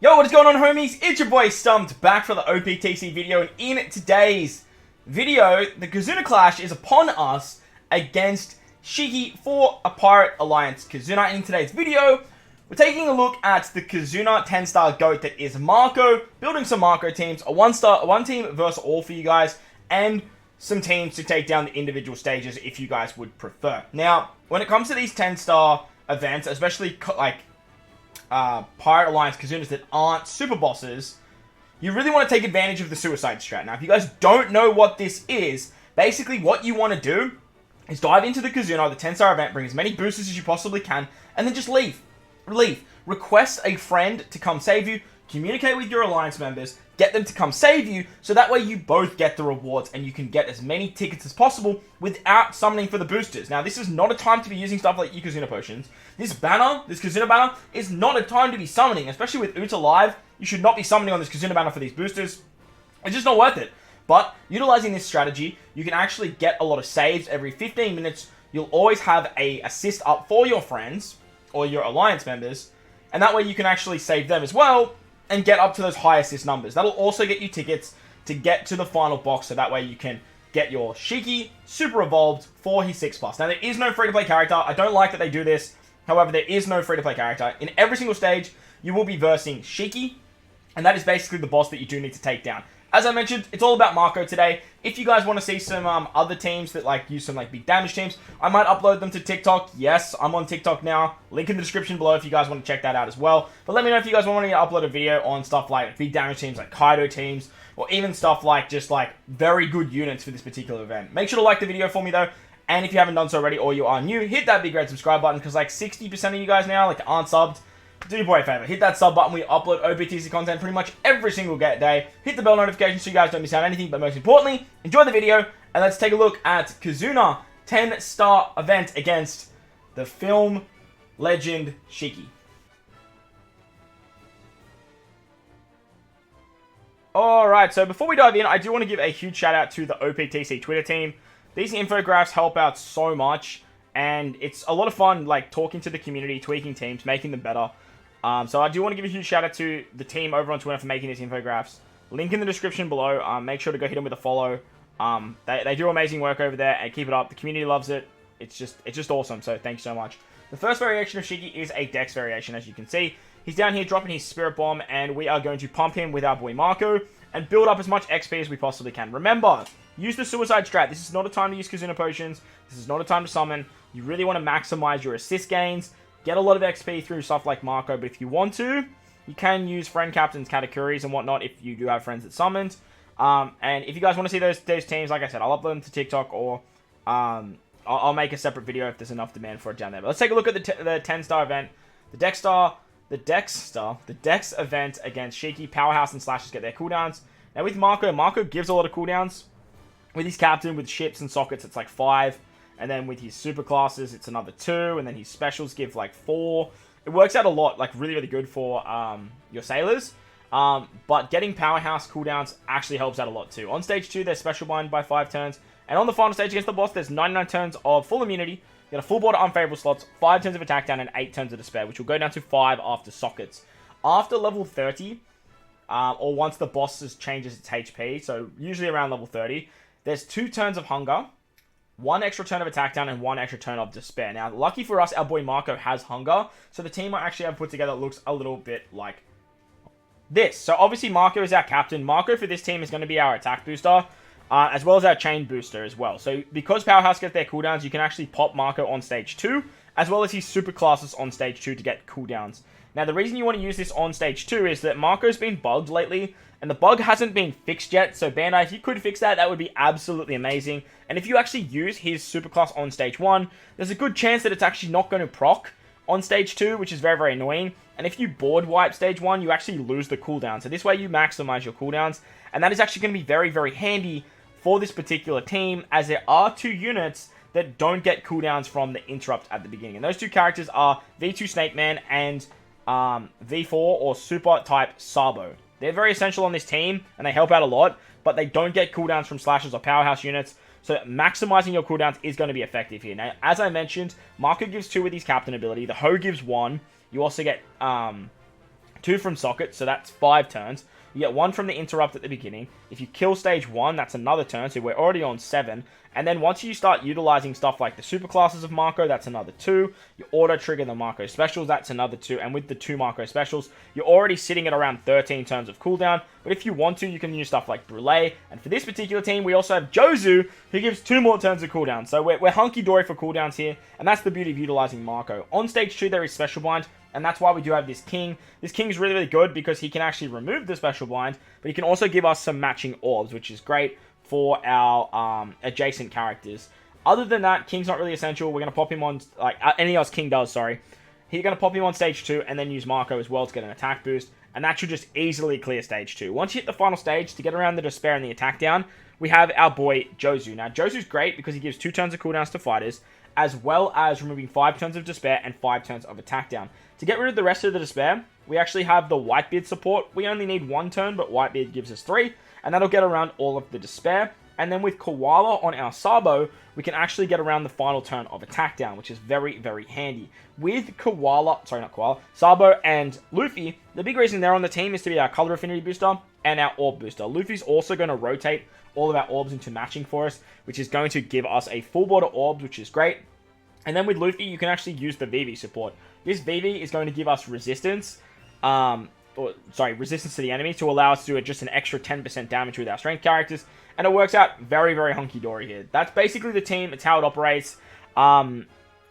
Yo, what is going on, homies? It's your boy StumpD back for the OPTC video, and in today's video, the KIZUNA clash is upon us against SHIKI for a Pirate Alliance KIZUNA. In today's video, we're taking a look at the KIZUNA 10-star GOAT that is Marco, building some Marco teams, a one team versus all for you guys, and some teams to take down the individual stages if you guys would prefer. Now, when it comes to these 10-star events, especially like Pirate Alliance KIZUNAs that aren't super bosses, you really want to take advantage of the suicide strat. Now, if you guys don't know what this is, basically what you want to do is dive into the KIZUNA, the 10-star event, bring as many boosters as you possibly can, and then just leave. Request a friend to come save you, communicate with your alliance members, get them to come save you, so that way you both get the rewards and you can get as many tickets as possible without summoning for the boosters. Now, this is not a time to be using stuff like KIZUNA potions. This KIZUNA banner, is not a time to be summoning, especially with Uta live. You should not be summoning on this KIZUNA banner for these boosters. It's just not worth it. But, utilizing this strategy, you can actually get a lot of saves every 15 minutes. You'll always have a assist up for your friends, or your alliance members, and that way you can actually save them as well, and get up to those high assist numbers. That'll also get you tickets to get to the final box, so that way you can get your SHIKI Super Evolved for his 6+. Now, there is no free-to-play character. I don't like that they do this. However, there is no free-to-play character. In every single stage, you will be versing SHIKI, and that is basically the boss that you do need to take down. As I mentioned, it's all about Marco today. If you guys want to see some other teams that use some big damage teams, I might upload them to TikTok. Yes, I'm on TikTok now. Link in the description below if you guys want to check that out as well. But let me know if you guys want me to upload a video on stuff like big damage teams, like Kaido teams, or even stuff like very good units for this particular event. Make sure to like the video for me though. And if you haven't done so already or you are new, hit that big red subscribe button, because 60% of you guys now aren't subbed. Do your boy a favor, hit that sub button. We upload OPTC content pretty much every single day. Hit the bell notification so you guys don't miss out on anything, but most importantly, enjoy the video, and let's take a look at KIZUNA 10-star event against the film legend SHIKI. Alright, so before we dive in, I do want to give a huge shout out to the OPTC Twitter team. These infographics help out so much, and it's a lot of fun talking to the community, tweaking teams, making them better. So I do want to give a huge shout out to the team over on Twitter for making these infographics. Link in the description below. Make sure to go hit them with a follow. They do amazing work over there, and keep it up. The community loves it. It's just awesome. So thank you so much. The first variation of SHIKI is a Dex variation, as you can see. He's down here dropping his Spirit Bomb, and we are going to pump him with our boy Marco and build up as much XP as we possibly can. Remember, use the suicide strat. This is not a time to use KIZUNA potions. This is not a time to summon. You really want to maximize your assist gains. Get a lot of XP through stuff like Marco, but if you want to, you can use friend captains, Katakuris, and whatnot if you do have friends that summoned. And if you guys want to see those teams, like I said, I'll upload them to TikTok, or I'll make a separate video if there's enough demand for it down there. But let's take a look at the 10-star event. The Dex event against SHIKI. Powerhouse and Slashes get their cooldowns. Now with Marco gives a lot of cooldowns. With his captain, with ships and sockets, it's 5. And then with his super classes, it's another 2. And then his specials give 4. It works out a lot, really, really good for your sailors. But getting powerhouse cooldowns actually helps out a lot too. On stage 2, they're special bind by 5 turns. And on the final stage against the boss, there's 99 turns of full immunity. You get a full board of unfavorable slots, 5 turns of attack down, and 8 turns of despair, which will go down to 5 after sockets. After level 30, or once the boss changes its HP, so usually around level 30, there's 2 turns of hunger, 1 extra turn of attack down, and 1 extra turn of despair. Now, lucky for us, our boy Marco has hunger, so the team I actually have put together looks a little bit like this. So obviously Marco is our captain. Marco for this team is going to be our attack booster, as well as our chain booster as well. So because Powerhouse gets their cooldowns, you can actually pop Marco on stage 2, as well as his super classes on stage 2 to get cooldowns. Now, the reason you want to use this on stage 2 is that Marco's been bugged lately, and the bug hasn't been fixed yet. So Bandai, if you could fix that, that would be absolutely amazing. And if you actually use his superclass on stage 1, there's a good chance that it's actually not going to proc on stage 2, which is very, very annoying. And if you board wipe stage 1, you actually lose the cooldown. So this way you maximize your cooldowns, and that is actually going to be very, very handy for this particular team, as there are 2 units that don't get cooldowns from the interrupt at the beginning. And those 2 characters are V2 Snake Man and V4 or Super type Sabo. They're very essential on this team, and they help out a lot, but they don't get cooldowns from Slashes or Powerhouse units, so maximizing your cooldowns is going to be effective here. Now, as I mentioned, Marco gives 2 with his captain ability, the Ho gives 1, you also get 2 from socket, so that's 5 turns. You get 1 from the interrupt at the beginning. If you kill stage 1, that's another turn, so we're already on 7. And then once you start utilizing stuff like the super classes of Marco, that's another 2. You auto trigger the Marco specials, that's another 2. And with the 2 Marco specials, you're already sitting at around 13 turns of cooldown. But if you want to, you can use stuff like Brûlé. And for this particular team, we also have Jozu, who gives 2 more turns of cooldown. So we're hunky-dory for cooldowns here. And that's the beauty of utilizing Marco. On stage 2, there is Special Blind. And that's why we do have this King. This King is really, really good because he can actually remove the Special Blind, but he can also give us some matching orbs, which is great for our adjacent characters. Other than that, King's not really essential. We're going to pop him on, like, anything else King does, sorry. He's going to pop him on stage 2 and then use Marco as well to get an attack boost, and that should just easily clear stage 2. Once you hit the final stage, to get around the Despair and the attack down, we have our boy Jozu. Now, Jozu's great because he gives 2 turns of cooldowns to fighters, as well as removing 5 turns of Despair and 5 turns of attack down. To get rid of the rest of the Despair, we actually have the Whitebeard support. We only need 1 turn, but Whitebeard gives us 3, and that'll get around all of the Despair. And then with Koala on our Sabo, we can actually get around the final turn of attack down, which is very, very handy. With Sabo and Luffy, the big reason they're on the team is to be our color affinity booster and our orb booster. Luffy's also going to rotate all of our orbs into matching for us, which is going to give us a full board of orbs, which is great. And then with Luffy, you can actually use the VV support. This VV is going to give us resistance, resistance to the enemy to allow us to do just an extra 10% damage with our strength characters. And it works out very, very hunky-dory here. That's basically the team. It's how it operates.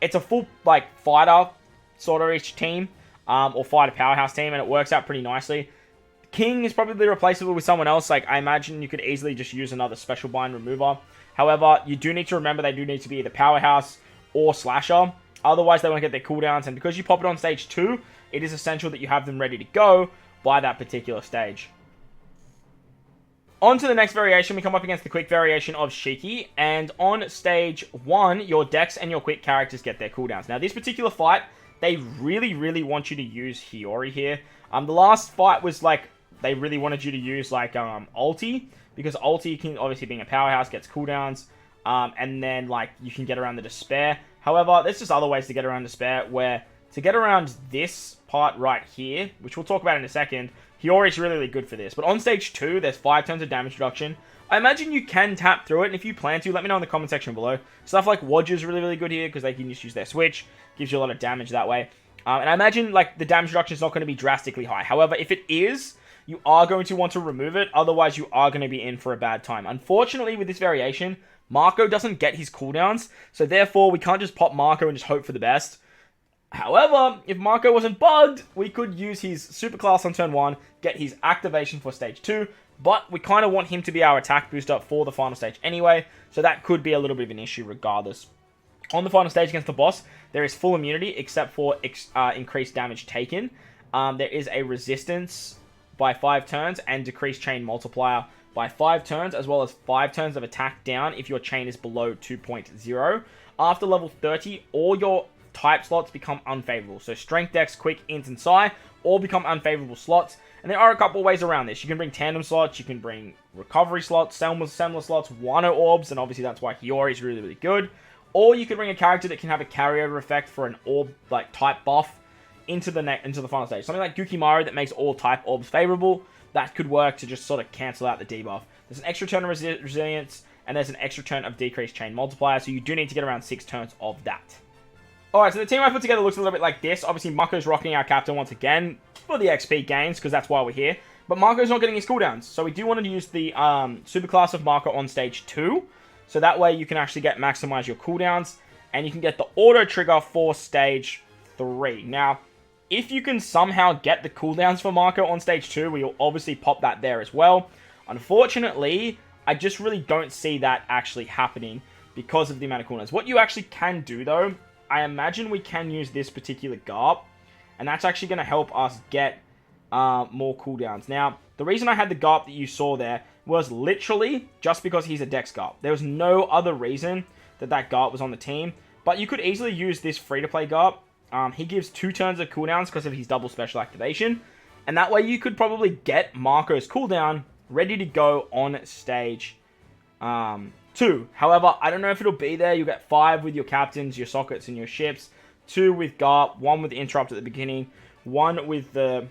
It's a full, like, fighter sort of each team, or fighter powerhouse team, and it works out pretty nicely. King is probably replaceable with someone else. Like, I imagine you could easily just use another special bind remover. However, you do need to remember they do need to be either powerhouse or slasher. Otherwise, they won't get their cooldowns. And because you pop it on stage 2, it is essential that you have them ready to go by that particular stage. On to the next variation, we come up against the quick variation of Shiki. And on stage 1, your Dex and your quick characters get their cooldowns. Now, this particular fight, they really, really want you to use Hiyori here. The last fight was like, they really wanted you to use like ulti, because ulti can, obviously being a powerhouse, gets cooldowns, and then like you can get around the Despair. However, there's just other ways to get around Despair, where to get around this part right here, which we'll talk about in a second, Hiyori is really, really good for this. But on stage 2, there's 5 turns of damage reduction. I imagine you can tap through it, and if you plan to, let me know in the comment section below. Stuff like Wodge is really, really good here, because they can just use their switch, gives you a lot of damage that way. And I imagine like the damage reduction is not going to be drastically high. However, if it is, you are going to want to remove it, otherwise you are going to be in for a bad time. Unfortunately, with this variation, Marco doesn't get his cooldowns, so therefore we can't just pop Marco and just hope for the best. However, if Marco wasn't bugged, we could use his super class on turn 1, get his activation for stage 2, but we kind of want him to be our attack booster for the final stage anyway, so that could be a little bit of an issue regardless. On the final stage against the boss, there is full immunity except for increased damage taken. There is a resistance by 5 turns and decreased chain multiplier by 5 turns, as well as 5 turns of attack down if your chain is below 2.0. After level 30, all your type slots become unfavorable. So Strength, Dex, Quick, Int, and Psi all become unfavorable slots. And there are a couple ways around this. You can bring tandem slots, you can bring recovery slots, Semler slots, Wano orbs, and obviously that's why Hiyori is really, really good. Or you could bring a character that can have a carryover effect for an orb like type buff into the final stage. Something like Gukimaru that makes all type orbs favorable. That could work to just sort of cancel out the debuff. There's an extra turn of resilience, and there's an extra turn of decreased chain multiplier, so you do need to get around 6 turns of that. Alright, so the team I put together looks a little bit like this. Obviously, Marco's rocking our captain once again for the XP gains, because that's why we're here. But Marco's not getting his cooldowns, so we do want to use the superclass of Marco on stage 2. So that way you can actually maximize your cooldowns, and you can get the auto trigger for stage 3. Now, if you can somehow get the cooldowns for Marco on stage 2, we'll obviously pop that there as well. Unfortunately, I just really don't see that actually happening because of the amount of cooldowns. What you actually can do, though, I imagine we can use this particular Garp, and that's actually going to help us get more cooldowns. Now, the reason I had the Garp that you saw there was literally just because he's a Dex Garp. There was no other reason that Garp was on the team, but you could easily use this free-to-play Garp. He gives 2 turns of cooldowns because of his double special activation, and that way you could probably get Marco's cooldown ready to go on stage 2. However, I don't know if it'll be there. You get 5 with your captains, your sockets, and your ships. 2 with Garp. 1 with the interrupt at the beginning. 1 with the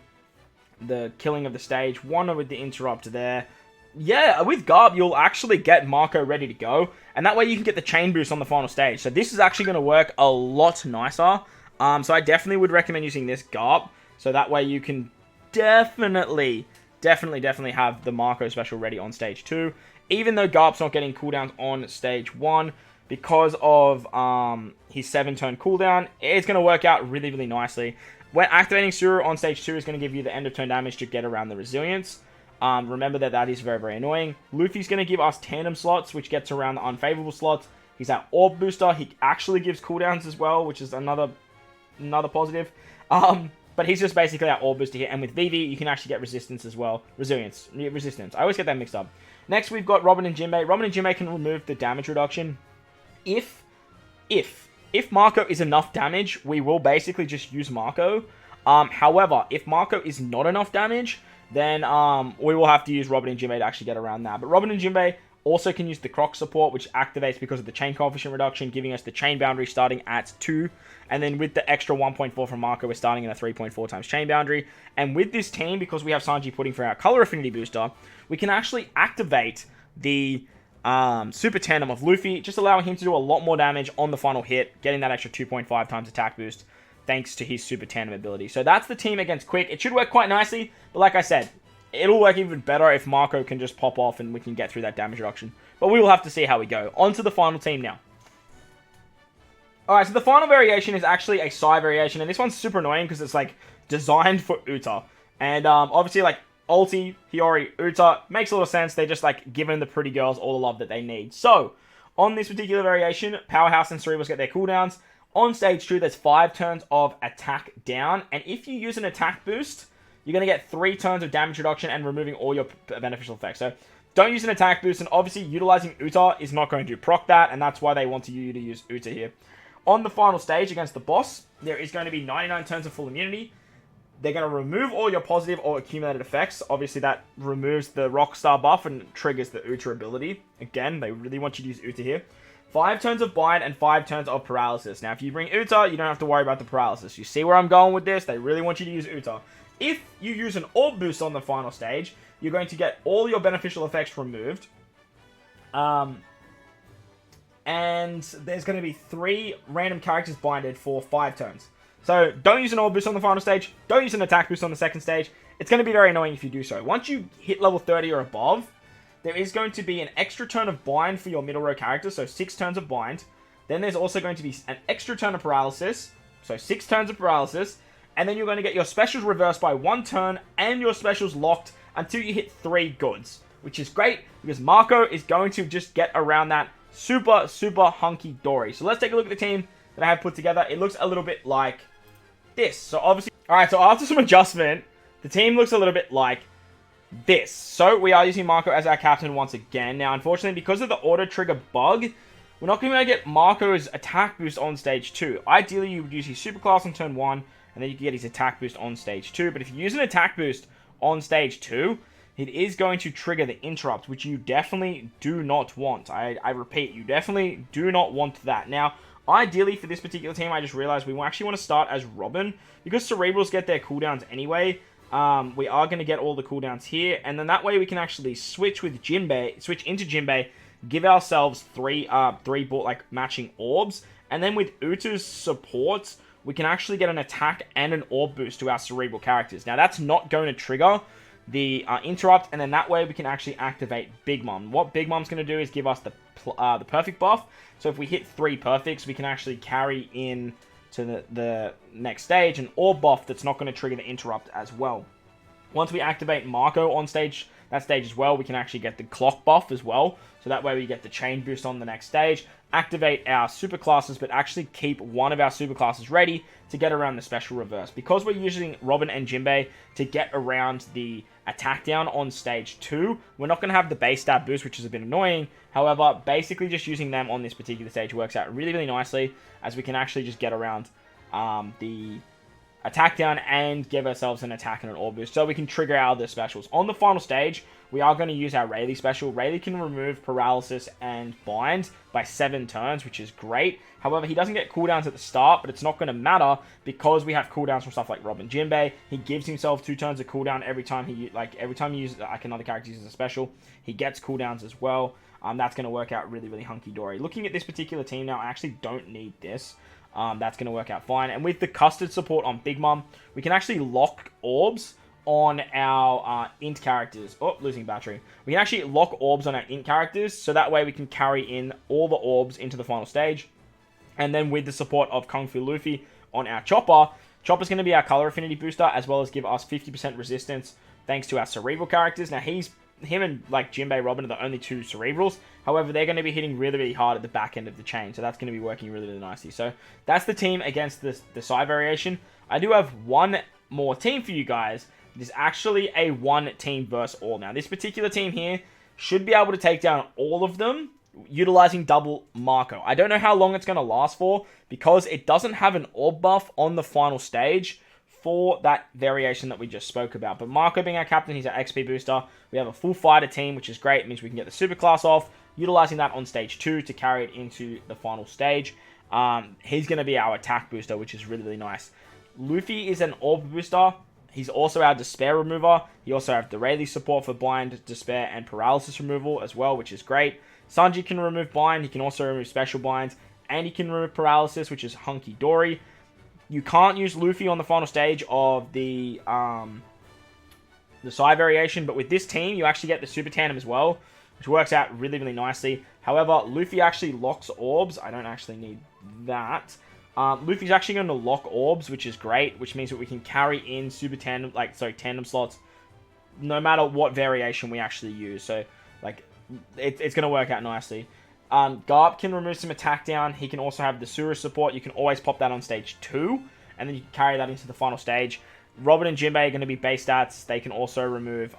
the killing of the stage, one with the interrupt there. Yeah, with Garb, you'll actually get Marco ready to go, and that way you can get the chain boost on the final stage. So this is actually going to work a lot nicer. So I definitely would recommend using this Garb, so that way you can definitely have the Marco special ready on stage 2. Even though Garb's not getting cooldowns on stage 1, because of his 7-turn cooldown, it's going to work out really nicely. When activating Suru on stage 2 is going to give you the end of turn damage to get around the resilience. Remember that is very annoying. Luffy's going to give us tandem slots, which gets around the unfavorable slots. He's our orb booster. He actually gives cooldowns as well, which is another positive. But he's just basically our orb booster here. And with Vivi, you can actually get resistance as well. Resistance. I always get that mixed up. Next, we've got Robin and Jinbei. Robin and Jinbei can remove the damage reduction. If Marco is enough damage, we will basically just use Marco. However, if Marco is not enough damage, then we will have to use Robin and Jinbei to actually get around that. But Robin and Jinbei also can use the Croc support, which activates because of the chain coefficient reduction, giving us the chain boundary starting at 2. And then with the extra 1.4 from Marco, we're starting in a 3.4 times chain boundary. And with this team, because we have Sanji Pudding for our color affinity booster, we can actually activate the super tandem of Luffy, just allowing him to do a lot more damage on the final hit, getting that extra 2.5 times attack boost, thanks to his super tandem ability. So that's the team against Quick. It should work quite nicely, but like I said, it'll work even better if Marco can just pop off and we can get through that damage reduction. But we will have to see how we go. On to the final team now. Alright, so the final variation is actually a Sai variation, and this one's super annoying because it's like designed for Uta. And obviously like Ulti, Hiyori, Uta, makes a lot of sense. They're just like giving the pretty girls all the love that they need. So, on this particular variation, Powerhouse and Cerebrals get their cooldowns. On stage 2, there's 5 turns of attack down, and if you use an attack boost, you're going to get 3 turns of damage reduction and removing all your beneficial effects. So, don't use an attack boost, and obviously utilizing Uta is not going to proc that, and that's why they want you to use Uta here. On the final stage against the boss, there is going to be 99 turns of full immunity. They're going to remove all your positive or accumulated effects. Obviously, that removes the Rockstar buff and triggers the Uta ability. Again, they really want you to use Uta here. 5 turns of bind and 5 turns of paralysis. Now, if you bring Uta, you don't have to worry about the paralysis. You see where I'm going with this? They really want you to use Uta. If you use an orb boost on the final stage, you're going to get all your beneficial effects removed. And there's going to be 3 random characters binded for 5 turns. So, don't use an orb boost on the final stage. Don't use an attack boost on the second stage. It's going to be very annoying if you do so. Once you hit level 30 or above, there is going to be an extra turn of bind for your middle row characters. So, 6 turns of bind. Then there's also going to be an extra turn of paralysis. So, 6 turns of paralysis. And then you're going to get your specials reversed by 1 turn. And your specials locked until you hit 3 goods. Which is great because Marco is going to just get around that super hunky-dory. So, let's take a look at the team that I have put together. It looks a little bit like this. So obviously, alright, so after some adjustment, the team looks a little bit like this. So we are using Marco as our captain once again. Now, unfortunately, because of the auto trigger bug, we're not going to get Marco's attack boost on stage 2. Ideally, you would use his super class on turn 1, and then you can get his attack boost on stage 2. But if you use an attack boost on stage 2, it is going to trigger the interrupt, which you definitely do not want. I repeat, you definitely do not want that. Now, ideally, for this particular team, I just realized we actually want to start as Robin. Because Cerebrals get their cooldowns anyway, we are going to get all the cooldowns here. And then that way we can actually switch into Jinbei, give ourselves 3 matching orbs. And then with Uta's support, we can actually get an attack and an orb boost to our Cerebral characters. Now, that's not going to trigger the interrupt, and then that way we can actually activate Big Mom. What Big Mom's going to do is give us the perfect buff. So if we hit 3 perfects, we can actually carry in to the next stage an orb buff that's not going to trigger the interrupt as well. Once we activate Marco on that stage as well, we can actually get the clock buff as well. So that way we get the chain boost on the next stage, activate our super classes, but actually keep one of our super classes ready to get around the special reverse. Because we're using Robin and Jinbei to get around the attack down on stage 2, we're not going to have the base stab boost, which is a bit annoying. However, basically just using them on this particular stage works out really nicely, as we can actually just get around the attack down and give ourselves an attack and an orb boost, so we can trigger out the specials. On the final stage, we are going to use our Rayleigh special. Rayleigh can remove paralysis and bind by 7 turns, which is great. However, he doesn't get cooldowns at the start, but it's not going to matter because we have cooldowns from stuff like Robin Jinbei. He gives himself 2 turns of cooldown every time he uses like another character uses a special. He gets cooldowns as well. That's going to work out really, really hunky-dory. Looking at this particular team now, I actually don't need this. That's going to work out fine. And with the custard support on Big Mom, we can actually lock orbs on our int characters. Oh, losing battery. We can actually lock orbs on our int characters, so that way we can carry in all the orbs into the final stage. And then with the support of Kung Fu Luffy on our Chopper, Chopper's going to be our color affinity booster, as well as give us 50% resistance thanks to our cerebral characters. Now, him and like Jinbei Robin are the only 2 cerebrals. However, they're going to be hitting really, really hard at the back end of the chain. So that's going to be working really, really nicely. So that's the team against the side variation. I do have one more team for you guys. It is actually a 1 team versus all. Now, this particular team here should be able to take down all of them utilizing double Marco. I don't know how long it's going to last for because it doesn't have an orb buff on the final stage for that variation that we just spoke about. But Marco being our captain, he's our XP booster. We have a full fighter team, which is great. It means we can get the super class off, utilizing that on stage 2 to carry it into the final stage. He's going to be our attack booster, which is really, really nice. Luffy is an orb booster. He's also our Despair remover. He also has the Rayleigh support for Bind, Despair, and Paralysis removal as well, which is great. Sanji can remove Bind. He can also remove Special Binds. And he can remove Paralysis, which is hunky-dory. You can't use Luffy on the final stage of the side variation, but with this team, you actually get the Super Tandem as well, which works out really, really nicely. However, Luffy actually locks orbs. I don't actually need that. Luffy's actually going to lock orbs, which is great, which means that we can carry in tandem slots no matter what variation we actually use. So, like, it's going to work out nicely. Garp can remove some attack down. He can also have the Sura support. You can always pop that on stage 2, and then you can carry that into the final stage. Robin and Jinbei are going to be base stats. They can also remove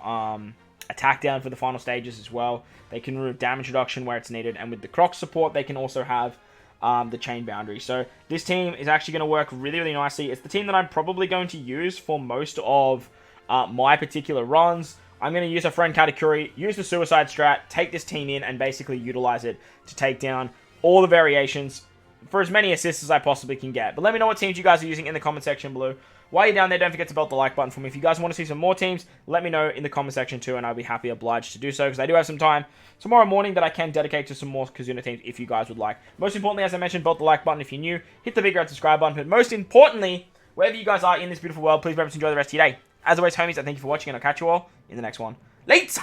attack down for the final stages as well. They can remove damage reduction where it's needed, and with the Croc support, they can also have the chain boundary. So this team is actually going to work really, really nicely. It's the team that I'm probably going to use for most of my particular runs. I'm going to use a friend Katakuri, use the suicide strat, take this team in, and basically utilize it to take down all the variations for as many assists as I possibly can get. But let me know what teams you guys are using in the comment section below. While you're down there, don't forget to belt the like button for me. If you guys want to see some more teams, let me know in the comment section too, and I'll be happy obliged to do so, because I do have some time tomorrow morning that I can dedicate to some more KIZUNA teams if you guys would like. Most importantly, as I mentioned, belt the like button if you're new, hit the big red subscribe button, but most importantly, wherever you guys are in this beautiful world, please remember to enjoy the rest of your day. As always, homies, I thank you for watching, and I'll catch you all in the next one. Later!